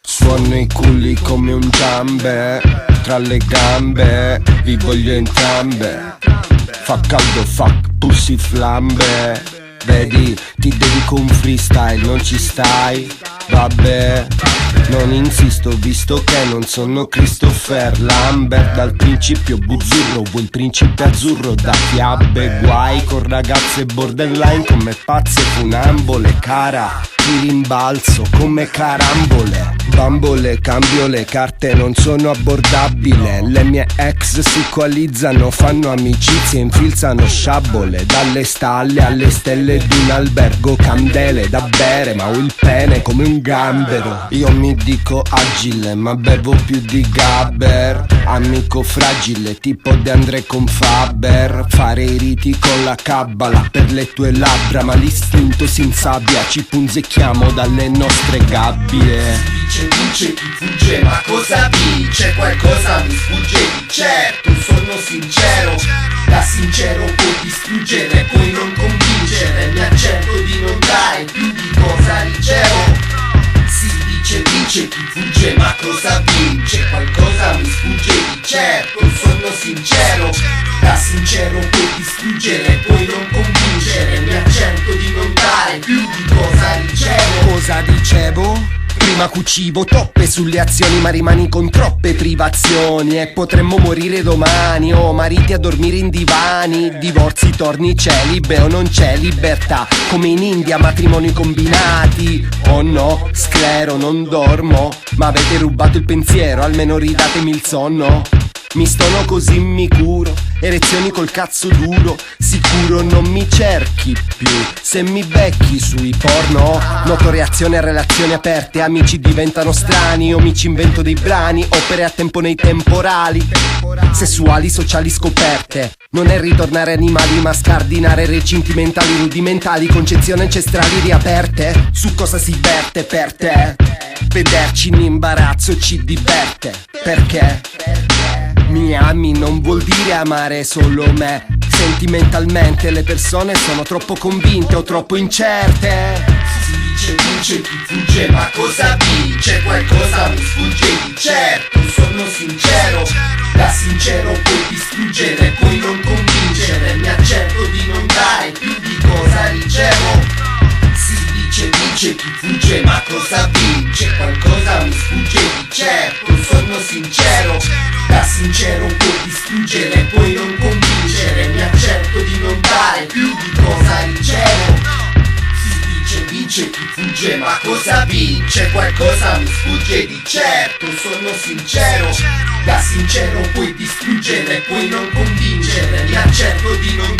Suono i culli come un giambe, tra le gambe, vi voglio entrambe. Fa caldo, fuck, pussy flambe. Vedi, ti dedico un freestyle, non ci stai? Vabbè, non insisto visto che non sono Christopher Lambert. Dal principio buzzurro, vuoi il principe azzurro da fiabe. Guai con ragazze borderline come pazze funambole. Cara, ti rimbalzo come carambole. Bambole, cambio le carte, non sono abbordabile. Le mie ex si coalizzano, fanno amicizie, infilzano sciabole. Dalle stalle alle stelle di un albergo, candele da bere, ma ho il pene come un gambero. Io mi dico agile, ma bevo più di Gabber. Amico fragile, tipo De André con Faber. Fare i riti con la cabbala per le tue labbra, ma l'istinto si insabbia, ci punzecchiamo dalle nostre gabbie. Dice chi fugge, ma cosa dice? Qualcosa mi sfugge di certo, sono sincero. Da sincero puoi distruggere, puoi non convincere. Mi accetto di non dare più di cosa ricevo. Si dice chi fugge, ma cosa vince? Qualcosa mi sfugge di certo, sono sincero. Da sincero puoi distruggere, puoi non convincere. Mi accetto di non dare più di cosa ricevo. Cosa dicevo? Prima cucivo toppe sulle azioni, ma rimani con troppe privazioni. E potremmo morire domani, oh, mariti a dormire in divani. Divorzi, torni celibe o non c'è libertà, come in India matrimoni combinati. Oh no, sclero, non dormo, ma avete rubato il pensiero, almeno ridatemi il sonno. Mi stono così mi curo, erezioni col cazzo duro. Sicuro non mi cerchi più, se mi becchi sui porno. Noto reazione a relazioni aperte, amici diventano strani. Io mi ci invento dei brani, opere a tempo nei temporali. Sessuali, sociali scoperte, non è ritornare animali ma scardinare recinti mentali rudimentali. Concezioni ancestrali riaperte, su cosa si verte per te? Vederci in imbarazzo ci diverte, perché? Mi ami non vuol dire amare solo me. Sentimentalmente le persone sono troppo convinte o troppo incerte. Si dice chi fugge, ma cosa dice? Qualcosa mi sfugge di certo, sono sincero. Da sincero puoi distruggere, puoi non convincere. Mi accetto di non dare più di cosa ricevo. Si dice chi fugge, ma cosa vince? Qualcosa mi sfugge di certo, sono sincero. Da sincero puoi distruggere, puoi non convincere. Mi accetto di non dare più di cosa ricevo. Si dice chi fugge, ma cosa vince? Qualcosa mi sfugge di certo, sono sincero. Da sincero puoi distruggere, puoi non convincere. Mi accetto di non